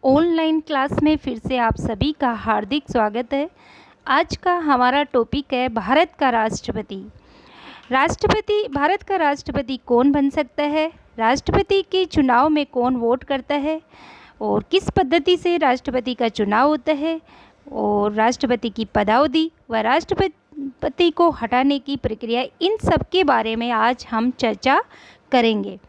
Online class में फिर से आप सभी का हार्दिक स्वागत है। आज का हमारा टॉपिक है भारत का राष्ट्रपति। भारत का राष्ट्रपति कौन बन सकता है, राष्ट्रपति के चुनाव में कौन वोट करता है और किस पद्धति से राष्ट्रपति का चुनाव होता है, और राष्ट्रपति की पदावधि व राष्ट्रपति को हटाने की प्रक्रिया, इन सब के बारे में आज हम चर्चा करेंगे।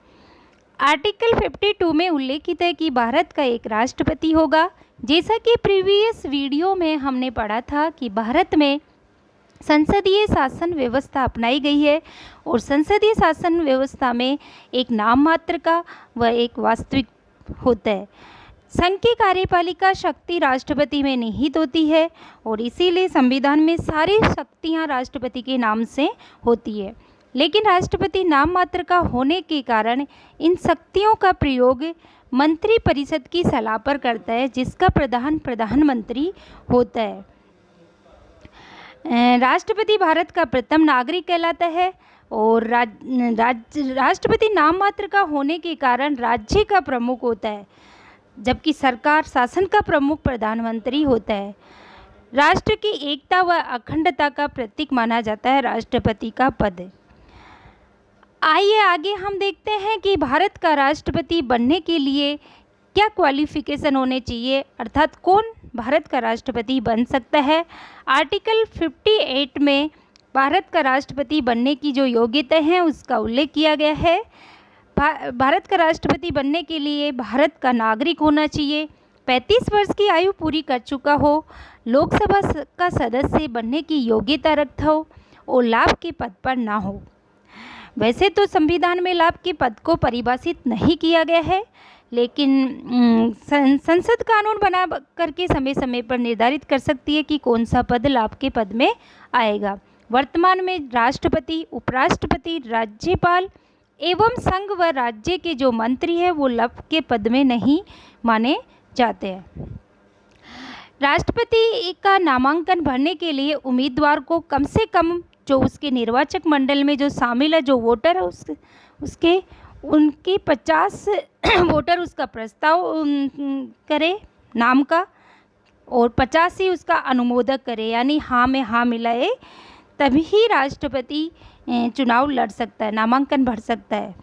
आर्टिकल 52 में उल्लेखित है कि भारत का एक राष्ट्रपति होगा। जैसा कि प्रीवियस वीडियो में हमने पढ़ा था कि भारत में संसदीय शासन व्यवस्था अपनाई गई है और संसदीय शासन व्यवस्था में एक नाम मात्र का व एक वास्तविक होता है। संघ की कार्यपालिका शक्ति राष्ट्रपति में निहित होती है और इसीलिए संविधान में सारी शक्तियां राष्ट्रपति के नाम से होती है, लेकिन राष्ट्रपति नाम मात्र का होने के कारण इन शक्तियों का प्रयोग मंत्रिपरिषद की सलाह पर करता है, जिसका प्रधानमंत्री होता है। राष्ट्रपति भारत का प्रथम नागरिक कहलाता है और राष्ट्रपति नाम मात्र का होने के कारण राज्य का प्रमुख होता है, जबकि सरकार शासन का प्रमुख प्रधानमंत्री होता है। राष्ट्र की एकता व अखंडता का प्रतीक माना जाता है राष्ट्रपति का पद। आइए आगे हम देखते हैं कि भारत का राष्ट्रपति बनने के लिए क्या क्वालिफिकेशन होने चाहिए, अर्थात कौन भारत का राष्ट्रपति बन सकता है। आर्टिकल 58 में भारत का राष्ट्रपति बनने की जो योग्यता है उसका उल्लेख किया गया है। भारत का राष्ट्रपति बनने के लिए भारत का नागरिक होना चाहिए, 35 वर्ष की आयु पूरी कर चुका हो, लोकसभा का सदस्य बनने की योग्यता रखता हो और लाभ के पद पर ना हो। वैसे तो संविधान में लाभ के पद को परिभाषित नहीं किया गया है, लेकिन संसद कानून बना करके समय समय पर निर्धारित कर सकती है कि कौन सा पद लाभ के पद में आएगा। वर्तमान में राष्ट्रपति, उपराष्ट्रपति, राज्यपाल एवं संघ व राज्य के जो मंत्री हैं वो लाभ के पद में नहीं माने जाते हैं। राष्ट्रपति का नामांकन भरने के लिए उम्मीदवार को कम से कम जो उसके निर्वाचक मंडल में जो शामिल है, जो वोटर है उसके उनके 50 वोटर उसका प्रस्ताव करे नाम का और 50 ही उसका अनुमोदक करे, यानी हाँ में हाँ मिलाए, तभी राष्ट्रपति चुनाव लड़ सकता है, नामांकन भर सकता है।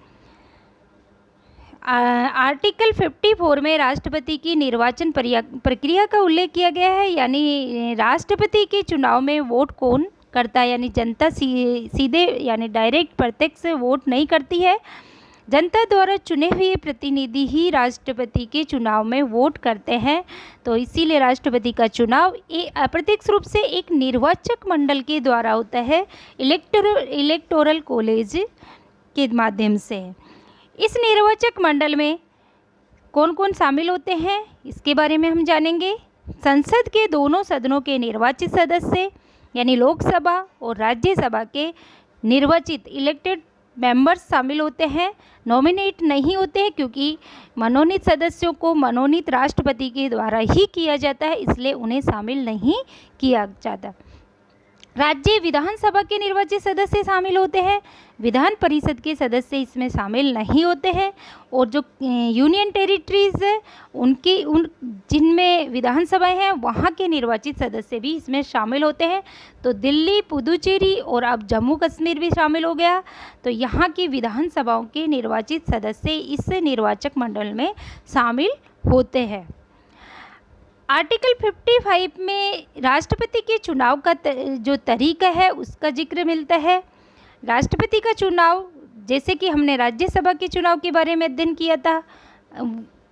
आर्टिकल 54 में राष्ट्रपति की निर्वाचन प्रक्रिया का उल्लेख किया गया है, यानी राष्ट्रपति के चुनाव में वोट कौन करता है, यानी जनता सीधे यानी डायरेक्ट प्रत्यक्ष वोट नहीं करती है। जनता द्वारा चुने हुए प्रतिनिधि ही राष्ट्रपति के चुनाव में वोट करते हैं, तो इसीलिए राष्ट्रपति का चुनाव अप्रत्यक्ष रूप से एक निर्वाचक मंडल के द्वारा होता है, इलेक्टोरल कॉलेज के माध्यम से। इस निर्वाचक मंडल में कौन कौन शामिल होते हैं इसके बारे में हम जानेंगे। संसद के दोनों सदनों के निर्वाचित सदस्य यानी लोकसभा और राज्यसभा के निर्वाचित इलेक्टेड मेंबर्स शामिल होते हैं, नॉमिनेट नहीं होते हैं, क्योंकि मनोनीत सदस्यों को मनोनीत राष्ट्रपति के द्वारा ही किया जाता है, इसलिए उन्हें शामिल नहीं किया जाता। राज्य विधानसभा के निर्वाचित सदस्य शामिल होते हैं, विधान परिषद के सदस्य इसमें शामिल नहीं होते हैं, और जो यूनियन टेरिटरीज है उन जिनमें विधानसभाएं हैं वहाँ के निर्वाचित सदस्य भी इसमें शामिल होते हैं। तो दिल्ली, पुदुचेरी और अब जम्मू कश्मीर भी शामिल हो गया, तो यहाँ की विधानसभाओं के निर्वाचित सदस्य इस निर्वाचक मंडल में शामिल होते हैं। आर्टिकल 55 में राष्ट्रपति के चुनाव का जो तरीका है उसका जिक्र मिलता है। राष्ट्रपति का चुनाव, जैसे कि हमने राज्यसभा के चुनाव के बारे में अध्ययन किया था,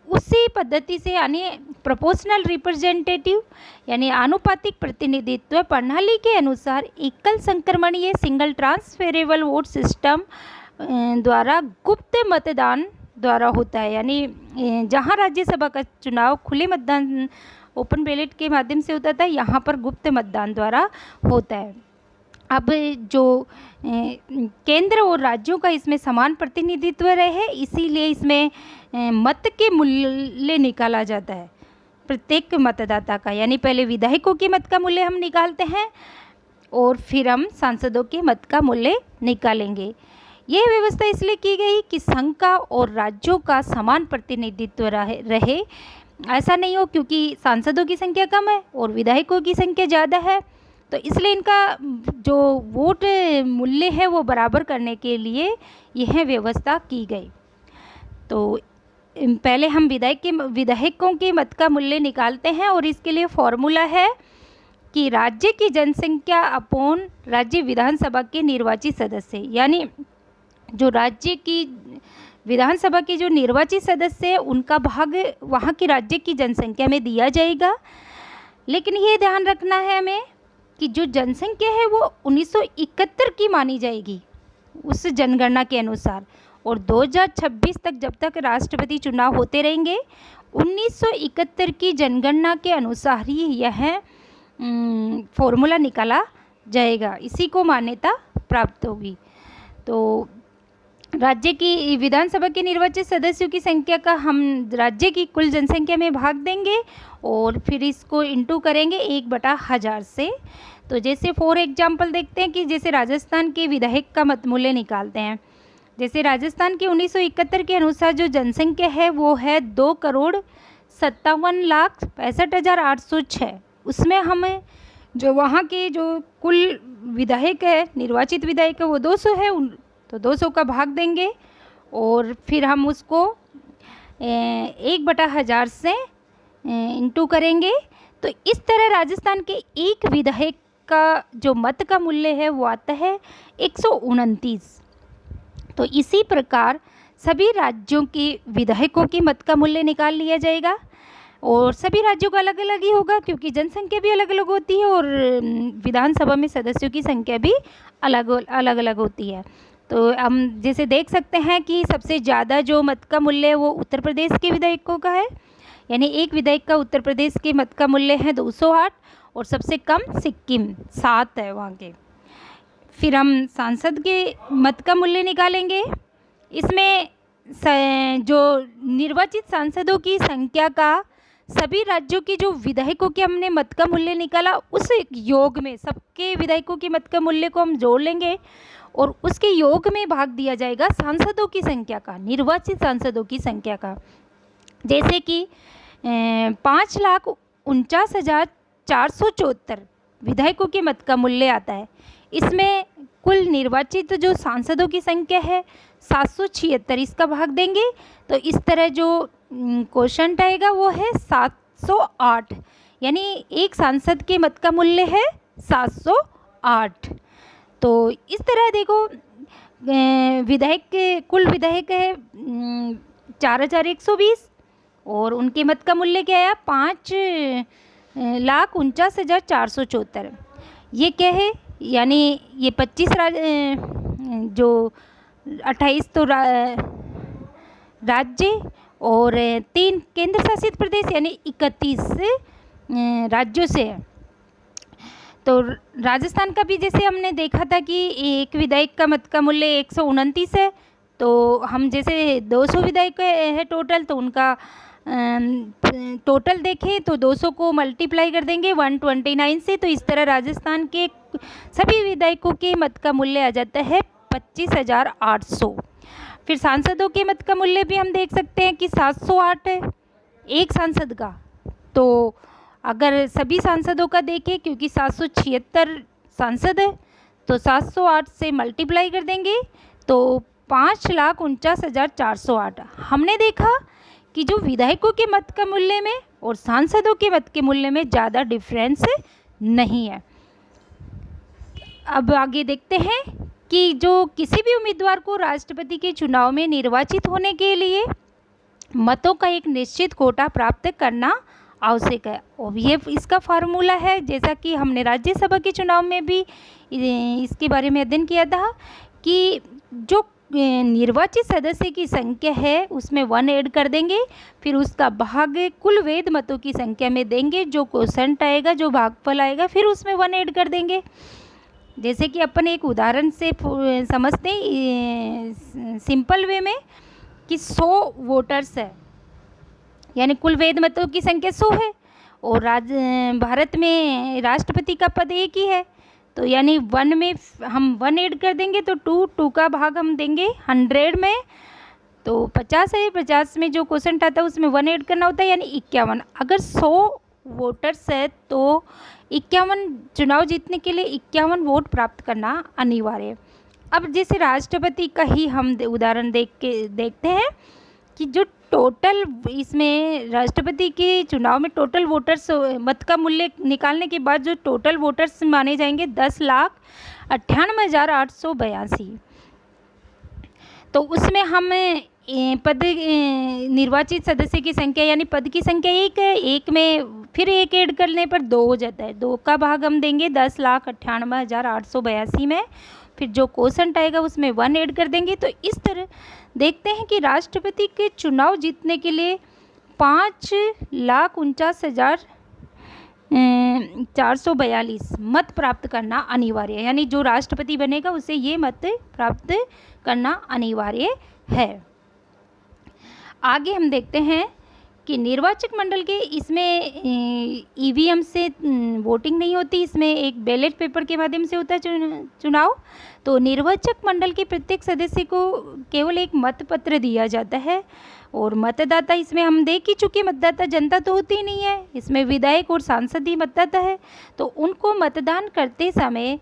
उसी पद्धति से यानी प्रोपोर्शनल रिप्रेजेंटेटिव यानी आनुपातिक प्रतिनिधित्व प्रणाली के अनुसार एकल संक्रमणीय सिंगल ट्रांसफेरेबल वोट सिस्टम द्वारा गुप्त मतदान द्वारा होता है। यानी जहाँ राज्यसभा का चुनाव खुले मतदान ओपन बैलेट के माध्यम से होता था, यहाँ पर गुप्त मतदान द्वारा होता है। अब जो केंद्र और राज्यों का इसमें समान प्रतिनिधित्व रहे, इसीलिए इसमें मत के मूल्य निकाला जाता है प्रत्येक मतदाता का, यानी पहले विधायकों के मत का मूल्य हम निकालते हैं और फिर हम सांसदों के मत का मूल्य निकालेंगे। यह व्यवस्था इसलिए की गई कि संघ का और राज्यों का समान प्रतिनिधित्व रहे। ऐसा नहीं हो, क्योंकि सांसदों की संख्या कम है और विधायकों की संख्या ज़्यादा है, तो इसलिए इनका जो वोट मूल्य है वो बराबर करने के लिए यह व्यवस्था की गई। तो पहले हम विधायकों के मत का मूल्य निकालते हैं, और इसके लिए फॉर्मूला है कि राज्य की जनसंख्या अपॉन राज्य विधानसभा के निर्वाचित सदस्य, यानी जो राज्य की विधानसभा के जो निर्वाचित सदस्य हैं उनका भाग वहाँ की राज्य की जनसंख्या में दिया जाएगा। लेकिन ये ध्यान रखना है हमें कि जो जनसंख्या है वो 1971 की मानी जाएगी उस जनगणना के अनुसार, और 2026 तक जब तक राष्ट्रपति चुनाव होते रहेंगे 1971 की जनगणना के अनुसार ही यह फॉर्मूला निकाला जाएगा, इसी को मान्यता प्राप्त होगी। तो राज्य की विधानसभा के निर्वाचित सदस्यों की संख्या का हम राज्य की कुल जनसंख्या में भाग देंगे और फिर इसको इंटू करेंगे 1/1000 से। तो जैसे फॉर एग्जाम्पल देखते हैं कि जैसे राजस्थान के विधायक का मत मूल्य निकालते हैं। जैसे राजस्थान के 1971 के अनुसार जो जनसंख्या है वो है 2,57,65,806। उसमें हमें जो वहाँ के जो कुल विधायक है, निर्वाचित विधायक है, वो 200 है, तो 200 का भाग देंगे और फिर हम उसको 1/1000 से इंटू करेंगे। तो इस तरह राजस्थान के एक विधायक का जो मत का मूल्य है वो आता है 129। तो इसी प्रकार सभी राज्यों के विधायकों की मत का मूल्य निकाल लिया जाएगा, और सभी राज्यों का अलग अलग ही होगा क्योंकि जनसंख्या भी अलग अलग होती है और विधानसभा में सदस्यों की संख्या भी अलग अलग होती है। तो हम जैसे देख सकते हैं कि सबसे ज़्यादा जो मत का मूल्य है वो उत्तर प्रदेश के विधायकों का है, यानी एक विधायक का उत्तर प्रदेश के मत का मूल्य है 208, और सबसे कम सिक्किम 7 है वहाँ के। फिर हम सांसद के मत का मूल्य निकालेंगे। इसमें जो निर्वाचित सांसदों की संख्या का सभी राज्यों के जो विधायकों के हमने मत का मूल्य निकाला उस योग में सबके विधायकों के मत का मूल्य को हम जोड़ लेंगे और उसके योग में भाग दिया जाएगा सांसदों की संख्या का, निर्वाचित सांसदों की संख्या का। जैसे कि 5,49,474 विधायकों के मत का मूल्य आता है। इसमें कुल निर्वाचित जो सांसदों की संख्या है 776, इसका भाग देंगे तो इस तरह जो क्वोशंट आएगा वो है 708, यानी एक सांसद के मत का मूल्य है 708। तो इस तरह देखो कुल विधायक है 4120 और उनके मत का मूल्य क्या है 5,49,474। ये क्या है, यानी ये 25 जो 28 तो राज्य और 3 केंद्र शासित प्रदेश यानी 31 राज्यों से है। तो राजस्थान का भी जैसे हमने देखा था कि एक विधायक का मत का मूल्य 129 है, तो हम जैसे 200 विधायक है टोटल, तो उनका टोटल देखें तो 200 को मल्टीप्लाई कर देंगे 129 से, तो इस तरह राजस्थान के सभी विधायकों के मत का मूल्य आ जाता है 25,800। फिर सांसदों के मत का मूल्य भी हम देख सकते हैं कि 708 है एक सांसद का। तो अगर सभी सांसदों का देखें, क्योंकि 776 सांसद है, तो 708 से मल्टीप्लाई कर देंगे तो 5,49,408। हमने देखा कि जो विधायकों के मत का मूल्य में और सांसदों के मत के मूल्य में ज़्यादा डिफरेंस नहीं है। अब आगे देखते हैं कि जो किसी भी उम्मीदवार को राष्ट्रपति के चुनाव में निर्वाचित होने के लिए मतों का एक निश्चित कोटा प्राप्त करना आवश्यक है, और ये इसका फार्मूला है जैसा कि हमने राज्यसभा के चुनाव में भी इसके बारे में अध्ययन किया था कि जो निर्वाचित सदस्य की संख्या है उसमें 1 ऐड कर देंगे, फिर उसका भाग कुल वैध मतों की संख्या में देंगे, जो क्वोशंट आएगा, जो भागफल आएगा, फिर उसमें 1 ऐड कर देंगे। जैसे कि अपन एक उदाहरण से समझते हैं सिंपल वे में कि 100 वोटर्स है, यानी कुल वैध मतों की संख्या 100 है और भारत में राष्ट्रपति का पद एक ही है, तो यानी 1 में हम 1 ऐड कर देंगे तो 2 का भाग हम देंगे 100 में, तो 50 है, 50 में जो क्वोशंट आता है उसमें 1 ऐड करना होता है यानी 51। अगर 100 वोटर्स है तो 51 चुनाव जीतने के लिए 51 वोट प्राप्त करना अनिवार्य है। अब जैसे राष्ट्रपति का ही हम उदाहरण देखते हैं कि जो टोटल इसमें राष्ट्रपति के चुनाव में टोटल वोटर्स मत का मूल्य निकालने के बाद जो टोटल वोटर्स माने जाएंगे 10,98,882। तो उसमें हम पद निर्वाचित सदस्य की संख्या यानी पद की संख्या एक है, एक में फिर एक ऐड करने पर 2 हो जाता है। 2 का भाग हम देंगे 10,98,882 में, फिर जो क्वोशंट आएगा उसमें 1 ऐड कर देंगे। तो इस तरह देखते हैं कि राष्ट्रपति के चुनाव जीतने के लिए 5,49,442 मत प्राप्त करना अनिवार्य है, यानी जो राष्ट्रपति बनेगा उसे ये मत प्राप्त करना अनिवार्य है। आगे हम देखते हैं कि निर्वाचक मंडल के इसमें ईवीएम से वोटिंग नहीं होती, इसमें एक बैलेट पेपर के माध्यम से होता है चुनाव। तो निर्वाचक मंडल के प्रत्येक सदस्य को केवल एक मतपत्र दिया जाता है और मतदाता इसमें हम देख ही चुके, मतदाता जनता तो होती ही नहीं है, इसमें विधायक और सांसद ही मतदाता है। तो उनको मतदान करते समय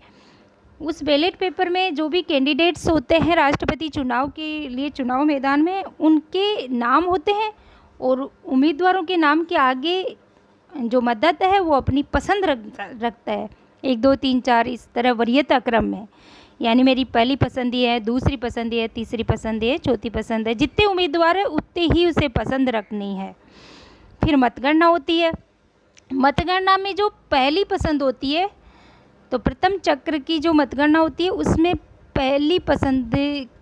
उस बैलेट पेपर में जो भी कैंडिडेट्स होते हैं राष्ट्रपति चुनाव के लिए चुनाव मैदान में, उनके नाम होते हैं और उम्मीदवारों के नाम के आगे जो मतदाता है वो अपनी पसंद रखता है, 1 2 3 4 इस तरह वरीयता क्रम में, यानी मेरी पहली पसंद ये है, दूसरी पसंद ये है, तीसरी पसंद ये है, चौथी पसंद है। जितने उम्मीदवार है उतने ही उसे पसंद रखनी है। फिर मतगणना होती है। मतगणना में जो पहली पसंद होती है, तो प्रथम चक्र की जो मतगणना होती है उसमें पहली पसंद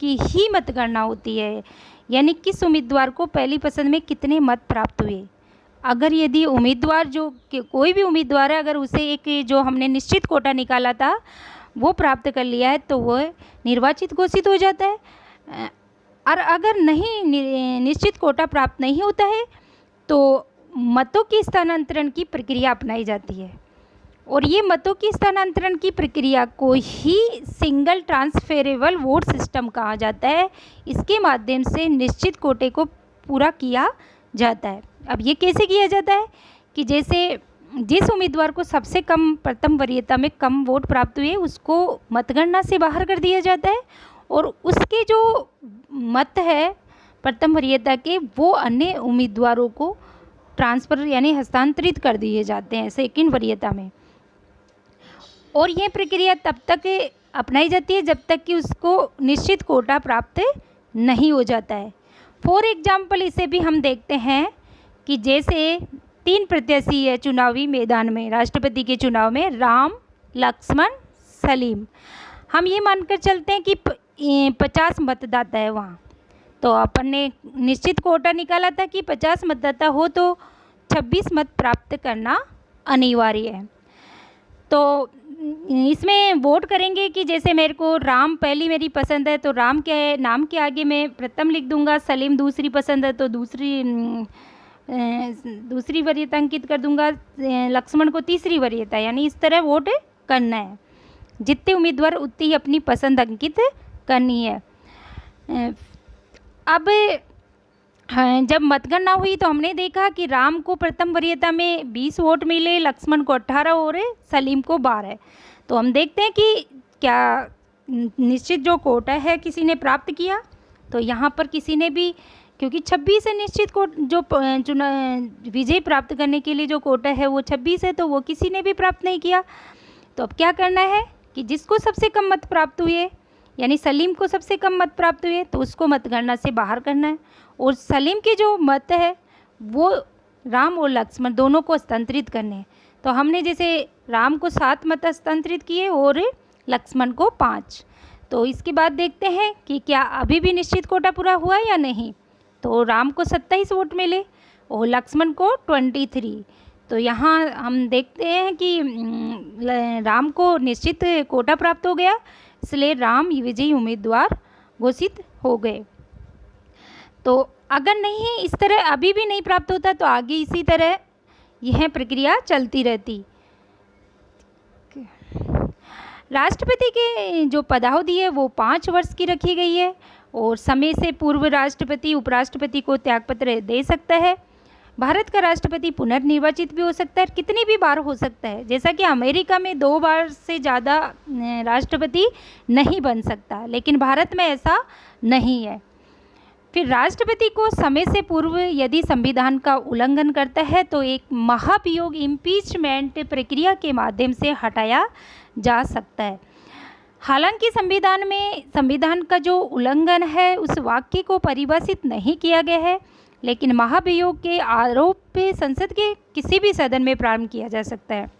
की ही मतगणना होती है, यानी किस उम्मीदवार को पहली पसंद में कितने मत प्राप्त हुए। अगर यदि उम्मीदवार जो कोई भी उम्मीदवार है, अगर उसे एक जो हमने निश्चित कोटा निकाला था वो प्राप्त कर लिया है तो वह निर्वाचित घोषित हो जाता है। और अगर नहीं निश्चित कोटा प्राप्त नहीं होता है तो मतों की स्थानांतरण की प्रक्रिया अपनाई जाती है, और ये मतों की स्थानांतरण की प्रक्रिया को ही सिंगल ट्रांसफेरेबल वोट सिस्टम कहा जाता है। इसके माध्यम से निश्चित कोटे को पूरा किया जाता है। अब ये कैसे किया जाता है कि जैसे जिस उम्मीदवार को सबसे कम प्रथम वरीयता में कम वोट प्राप्त हुए उसको मतगणना से बाहर कर दिया जाता है, और उसके जो मत है प्रथम वरीयता के वो अन्य उम्मीदवारों को ट्रांसफ़र यानी हस्तांतरित कर दिए जाते हैं सेकंड वरीयता में। और यह प्रक्रिया तब तक अपनाई जाती है जब तक कि उसको निश्चित कोटा प्राप्त नहीं हो जाता है। फॉर एग्जाम्पल इसे भी हम देखते हैं कि जैसे 3 प्रत्याशी है चुनावी मैदान में, राष्ट्रपति के चुनाव में, राम, लक्ष्मण, सलीम। हम ये मानकर चलते हैं कि 50 मतदाता है वहाँ, तो अपन ने निश्चित कोटा निकाला था कि 50 मतदाता हो तो 26 मत प्राप्त करना अनिवार्य है। तो इसमें वोट करेंगे कि जैसे मेरे को राम पहली मेरी पसंद है तो राम के नाम के आगे मैं प्रथम लिख दूंगा, सलीम दूसरी पसंद है तो दूसरी वरीयता अंकित कर दूंगा, लक्ष्मण को तीसरी वरीयता, यानी इस तरह वोट करना है। जितने उम्मीदवार उतनी ही अपनी पसंद अंकित करनी है। अब जब मतगणना हुई तो हमने देखा कि राम को प्रथम वरीयता में 20 वोट मिले, लक्ष्मण को 18 और सलीम को 12। तो हम देखते हैं कि क्या निश्चित जो कोटा है किसी ने प्राप्त किया, तो यहाँ पर किसी ने भी, क्योंकि 26 है निश्चित कोट जो विजय प्राप्त करने के लिए जो कोटा है वो 26 है, तो वो किसी ने भी प्राप्त नहीं किया। तो अब क्या करना है कि जिसको सबसे कम मत प्राप्त हुए, यानी सलीम को सबसे कम मत प्राप्त हुए, तो उसको मतगणना से बाहर करना है, और सलीम के जो मत है वो राम और लक्ष्मण दोनों को हस्तांतरित करने हैं। तो हमने जैसे राम को 7 मत हस्तांतरित किए और लक्ष्मण को 5। तो इसके बाद देखते हैं कि क्या अभी भी निश्चित कोटा पूरा हुआ या नहीं। तो राम को 27 वोट मिले और लक्ष्मण को 23। तो यहाँ हम देखते हैं कि राम को निश्चित कोटा प्राप्त हो गया, इसलिए राम विजयी उम्मीदवार घोषित हो गए। तो अगर नहीं इस तरह अभी भी नहीं प्राप्त होता तो आगे इसी तरह यह प्रक्रिया चलती रहती। राष्ट्रपति के जो पदावधि है वो 5 वर्ष की रखी गई है, और समय से पूर्व राष्ट्रपति उपराष्ट्रपति को त्यागपत्र दे सकता है। भारत का राष्ट्रपति पुनर्निर्वाचित भी हो सकता है, कितनी भी बार हो सकता है। जैसा कि अमेरिका में 2 बार से ज़्यादा राष्ट्रपति नहीं बन सकता, लेकिन भारत में ऐसा नहीं है। फिर राष्ट्रपति को समय से पूर्व यदि संविधान का उल्लंघन करता है तो एक महाभियोग इम्पीचमेंट प्रक्रिया के माध्यम से हटाया जा सकता है। हालांकि संविधान का जो उल्लंघन है उस वाक्य को परिभाषित नहीं किया गया है, लेकिन महाभियोग के आरोप पे संसद के किसी भी सदन में प्रारंभ किया जा सकता है।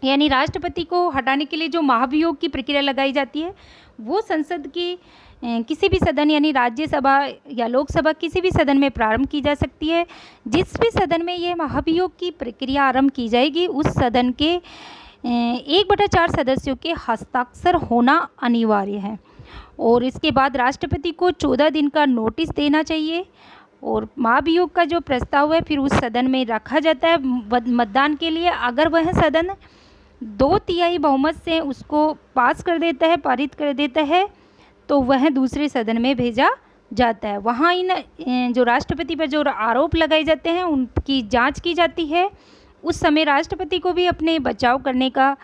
यानी राष्ट्रपति को हटाने के लिए जो महाभियोग की प्रक्रिया लगाई जाती है वो संसद की किसी भी सदन यानी राज्यसभा या लोकसभा किसी भी सदन में प्रारंभ की जा सकती है। जिस भी सदन में ये महाभियोग की प्रक्रिया आरंभ की जाएगी उस सदन के 1/4 सदस्यों के हस्ताक्षर होना अनिवार्य है और इसके बाद राष्ट्रपति को 14 दिन का नोटिस देना चाहिए और महाभियोग का जो प्रस्ताव है फिर उस सदन में रखा जाता है मतदान के लिए। अगर वह सदन 2/3 बहुमत से उसको पास कर देता है, पारित कर देता है, तो वह दूसरे सदन में भेजा जाता है। वहाँ इन जो राष्ट्रपति पर जो आरोप लगाए जाते हैं उनकी जांच की जाती है। उस समय राष्ट्रपति को भी अपने बचाव करने का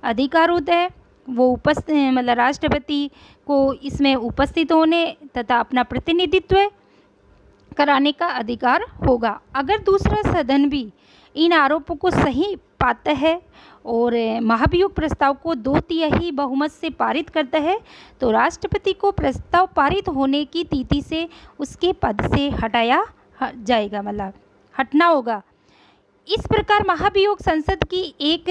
अधिकार होता है। वो मतलब राष्ट्रपति को इसमें उपस्थित होने तथा अपना प्रतिनिधित्व कराने का अधिकार होगा। अगर दूसरा सदन भी इन आरोपों को सही पाता है और महाभियोग प्रस्ताव को 2/3 बहुमत से पारित करता है तो राष्ट्रपति को प्रस्ताव पारित होने की तिथि से उसके पद से हटाया जाएगा, मतलब हटना होगा। इस प्रकार महाभियोग संसद की एक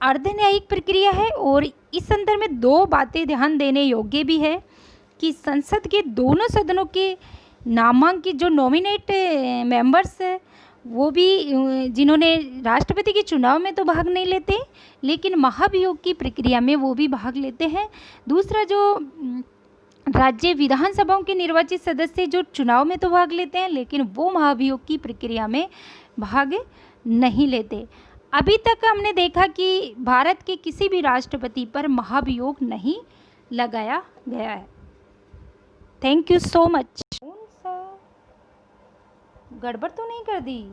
अर्धन्यायिक प्रक्रिया है और इस संदर्भ में 2 बातें ध्यान देने योग्य भी है कि संसद के दोनों सदनों के नामांकित जो नॉमिनेट मेंबर्स है वो भी जिन्होंने राष्ट्रपति के चुनाव में तो भाग नहीं लेते लेकिन महाभियोग की प्रक्रिया में वो भी भाग लेते हैं। दूसरा जो राज्य विधानसभाओं के निर्वाचित सदस्य जो चुनाव में तो भाग लेते हैं लेकिन वो महाभियोग की प्रक्रिया में भाग नहीं लेते। अभी तक हमने देखा कि भारत के किसी भी राष्ट्रपति पर महाभियोग नहीं लगाया गया है। Thank you so much. गड़बड़ तो नहीं कर दी?